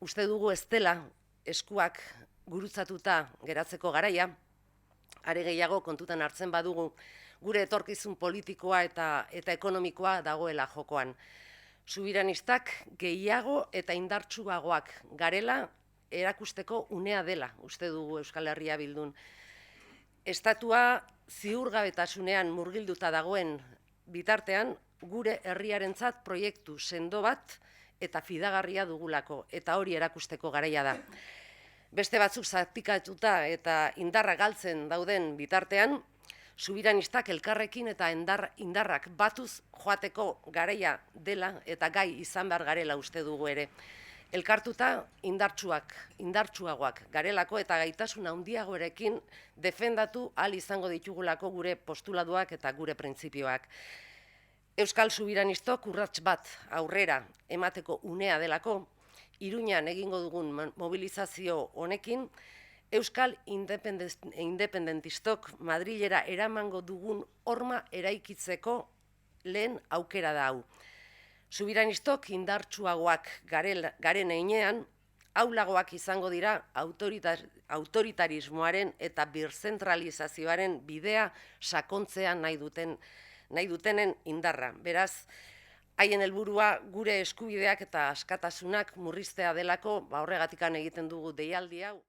uste dugu ez dela eskuak gurutzatuta geratzeko garaia, are gehiago kontutan hartzen badugu gure etorkizun politikoa eta ekonomikoa dagoela jokoan. Subiranistak gehiago eta indartsuagoak garela erakusteko unea dela, uste dugu Euskal Herria Bildun. Estatua ziurgabetasunean murgilduta dagoen bitartean, gure herriarentzat proiektu sendo bat eta fidagarria dugulako, eta hori erakusteko garaia da. Beste batzuk zatikatuta eta indarra galtzen dauden bitartean, subiranistak elkarrekin eta indarrak batuz joateko garaia dela eta gai izan behar garela uste dugu ere. Elkartuta indartsuagoak garelako eta gaitasun handiagoarekin defendatu ahal izango ditugulako gure postuladuak eta gure printzipioak. Euskal subiranistok urrats bat aurrera emateko unea delako, Iruñan egingo dugun mobilizazio honekin, Euskal independentistok Madrilera eramango dugun horma eraikitzeko lehen aukera da hau. Subiranistok indartsuagoak garen heinean, aulagoak izango dira autoritarismoaren eta birzentralizazioaren bidea sakontzea nahi dutenen indarra. Beraz, haien helburua gure eskubideak eta askatasunak murriztea delako, horregatikan egiten dugu deialdi hau.